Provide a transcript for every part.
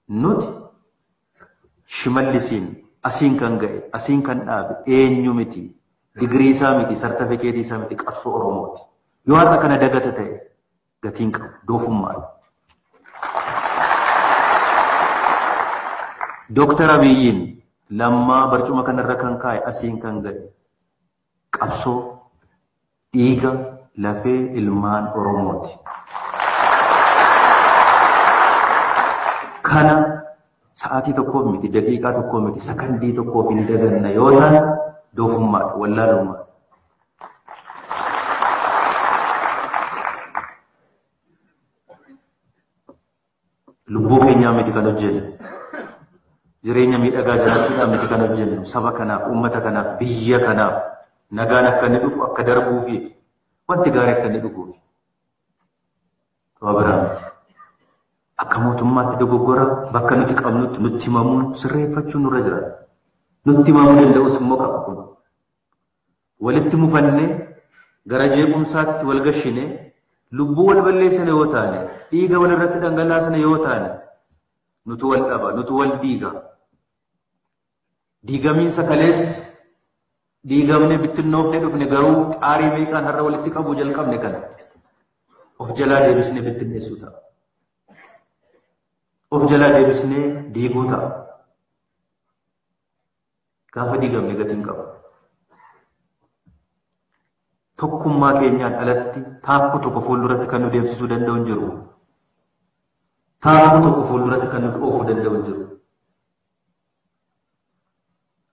nuti shimallisiin asiin kan ga'e asiin kan dhaabe eenyu miti digirii isaa miti sartifikeetii isaa miti qabsoo Oromooti. Yoo har'a kana dagata ta'e gatiin qabu doofummaadha. Dooktar Abiyyiin lammaa barcuma kanarra kan kaa'e asiin kan ga'e qabsoo dhiiga lafee ilmaan Oromooti. Kana sa'aatii tokkoof miti daqiiqaa tokkoof miti sakandii tokkoof hin daganna yoo ta'an doofummaadha wallaalummaadha. Lubbuu keenyaa miti kan hojjennu. Jireenya miidhagaa jiraachisuudhaan miti kan hojjennu. Saba kanaaf, uummata kanaaf, biyya kanaaf nagaan akka inni dhufu akka darbuufi wanti gaarii akka inni dhufuufi. Tuma biraan akka mootummaatti dogoggora bakka nuti qabnutti nutti himamuun sirreeffachuun nurra jira. Nutti himamuu danda'us immoo qaba kun. Walitti mufannee gara jeequmsaatti wal gashinee lubbuu wal balleessine yoo taane dhiiga wal irratti dhangalaasne yoo taane nutu wal dhaba nutu wal diiga. Diigamiinsa kalees diigamne bittinnoofne dhufne garuu xaarii meeqaan har'a walitti qabuu jalqabne kana of jalaa deebisnee bittinneessuu ta'a. Of jalaa deebisnee diiguu ta'a. Gaafa diigamne gatiin qaba. Tokkummaa keenyaan alatti taakkuu tokko fuulduratti kan nu deemsisuu danda'u hin jiru. Taakkuu tokko fuulduratti kan nu dhoofuu danda'u hin jiru.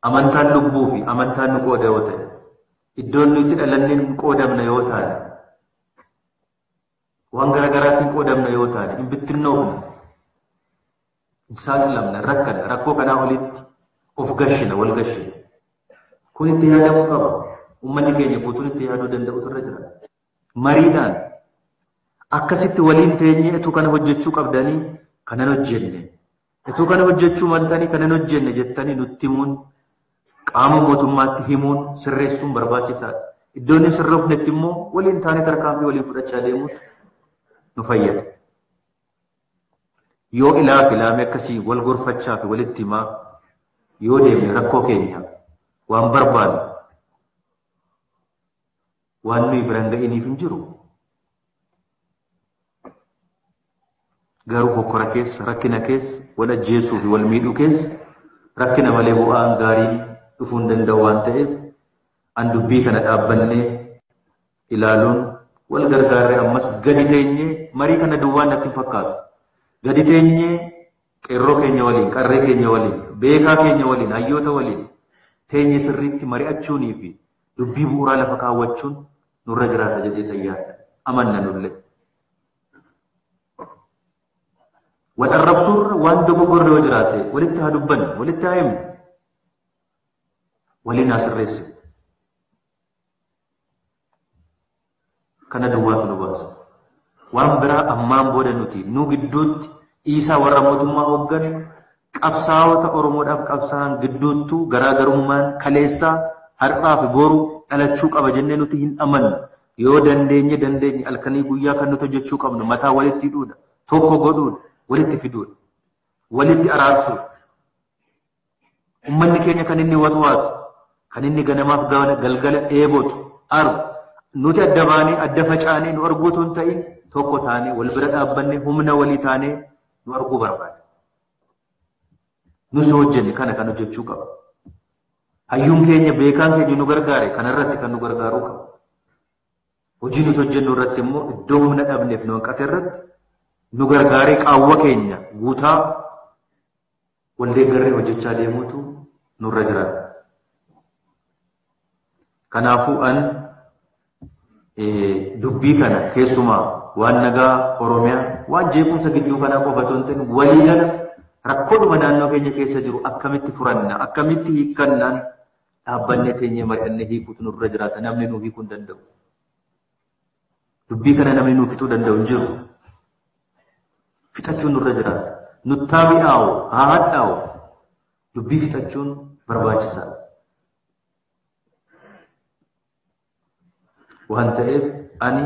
Amantaan lubbuu fi amantaan nu qooda yoo ta'e, iddoon nuti dhalanneen qoodamna yoo taane, waan garaagaraatiin qoodamna yoo taane, hin bittinnoofne, hin saaxilamne, rakkanna, rakkoo kanaa olitti of gashina, wal gashina. Kun itti yaadamuu qaba. Uummanni keenya guutuun itti yaaduu danda'utu irra jira. Mariidhaan akkasitti waliin teenyee ituu kana hojjechuu qabdanii kanan hojjenne. Ituu kana hojjechuu maltanii kanan hojjenne jettanii nutti himuun qaama mootummaatti himuun sirreessuun barbaachisaadha. Iddoon hin sirroofnetti immoo waliin taanee tarkaanfii waliin fudhachaa deemuun nu fayyada. Yoo ilaame akkasii wal gorfachaa fi walitti himaa yoo deemne rakkoo keenya waan barbaadu waan nuyi biraan ga'iniif hin jiru. Garuu hokkora keessa, rakkina keessa, wal ajjeesuu fi wal miidhuu keessa rakkina malee bu'aan gaarii dhufuu hin danda'u waan ta'eef an dubbii kana dhaabbannee ilaaluun wal gargaarree ammas gadi teenyee marii kana duwwaan natti hin fakkaatu. Gadi teenyee qeerroo keenya waliin, qarree keenya waliin, beekaa keenya waliin, hayyoota waliin teenyee sirriitti mari'achuunii fi dubbii bu'uuraa lafa kaawwachuun nurra jiraata jedhee tayyaadha. Amanna nullee. Wal arrabsuurra waan dogoggorre yoo jiraate walitti haa dubbannu, walitti haa himnu, waliin haa sirreessinu. Kana duwwaatu nu baasa. Waan biraa ammaan booda nuti nu gidduutti dhiisaa warra mootummaa hoogganu qabsaa'ota Oromoodhaaf qabsaa'an gidduuttuu garaagarummaan kaleessaa har'aa fi boru dhalachuu qaba jennee nuti hin amannu. Yoo dandeenye halkanii guyyaa kan nuti hojjechuu qabnu mataa walitti hidhuudha, tokko godhuudha, walitti fiduudha, walitti araarsuudha. Uummanni keenya kan inni watwaatu, kan inni ganamaaf galgala dheebotu argu nuti adda baanee adda facaanee nu arguutu hin ta'in tokko taanee wal bira dhaabbannee humna walii taanee nu arguu barbaada. Nus hojjenne kana kan hojjechuu qaba. Hayyuun keenya beekaan keenya nu gargaare kanarratti kan nu gargaaruu qaba. Hojii nuti hojjennu irratti immoo iddoo humna dhabneef nu hanqate irratti nu gargaaree qaawwa keenya guutaa wal deeggarree hojjechaa deemuutu nurra jiraata. Kanaafuu an dubbii kana keessumaa waan nagaa Oromiyaa waan jeequmsa gidduu kanaa qofatu hin ta'in walii gala rakkoodhuma naannoo keenya keessa jiru akkamitti furanna akkamitti hiikkannaan dhaabbannee teenyee mari'annee hiikuutu nurra jiraata. Namni nuuf hiikuu hin danda'u. Dubbii kana namni nuuf fixuu danda'u hin jiru. Fixachuun nurra jiraata. Nuttaa mi'aawu haa hadhaa'u dubbii fixachuun barbaachisaadha. Waan ta'eef ani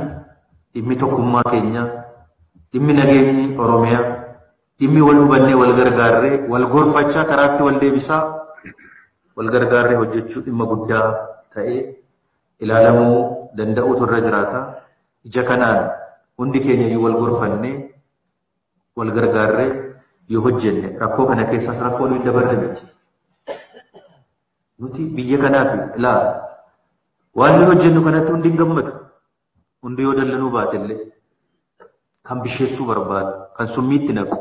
dhimmi tokkummaa keenya dhimmi nageenyi Oromiyaa dhimmi wal hubannee wal gargaarree wal gorfachaa karaatti wal deebisaa wal gargaarree hojjechuu dhimma guddaa ta'ee ilaalamuu danda'utu irra jiraata. Ija kanaan hundi keenya yoo wal gorfannee wal gargaarree yoo hojjenne rakkoo kana keessaas rakkoo nuyi dabarre miti. Nuti biyya kanaaf ilaala. Waan nuyi hojjennu kanatti hundi hin gammadu. Hundi yoo dallanuu baatellee kan bisheessuu barbaadu, kan summiitti naqu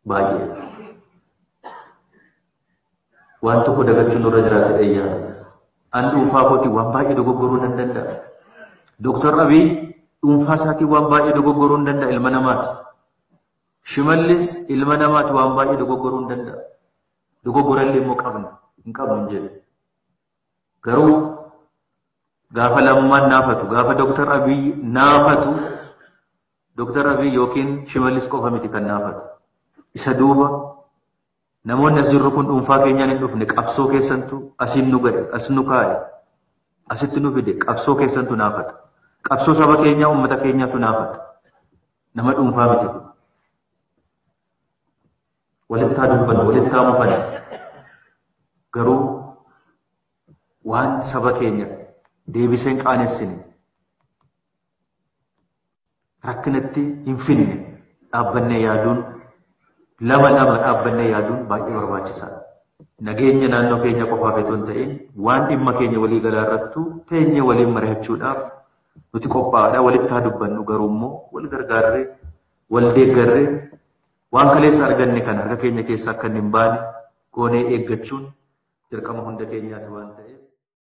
baay'ee. Waan tokko dagachuun irra jiraate dheeyyaa. An dhuunfaa kooti waan baay'ee dogoggoruu nan danda'a. Dooktar Abiy dhuunfaa isaatii waan baay'ee dogoggoruu hin danda'a ilma namaati. Shimallis ilma namaati waan baay'ee dogoggoruu hin danda'a. Dogoggorallee immoo qabna hin qabnu hin jedhe. Garuu gaafa lammaan naafatu gaafa Dooktar Abiy naafatu Dooktar Abiy yookiin Shimallis qofa miti kan naafatu. Isa duuba namoonni as jirru kun dhuunfaa keenyaan hin dhufne qabsoo keessantu asiin nu ga'e as nu kaa'e asitti nu fide qabsoo keessantu naafata. Qabsoo saba keenyaa uummata keenyaatu naafata. Nama dhuunfaa miti. Walittaa dubbanna walittaa mufana. Garuu waan saba keenya deebisee hin qaanessine rakkinatti hin finne dhaabbannee yaaduun lama dhaabbannee yaaduun baay'ee barbaachisaadha. Nageenya naannoo keenya qofaaf itoo hin ta'in waan dhimma keenya walii galaa irrattu teenya waliin mari'achuudhaaf nuti qophaa'aadha. Walitti haa dubbannu garuu immoo wal gargaarree wal deeggarree waan kaleessa arganne kan harka keenya keessa akka hin baane goonee eeggachuun dirqama hunda keenyaati waan ta'eef.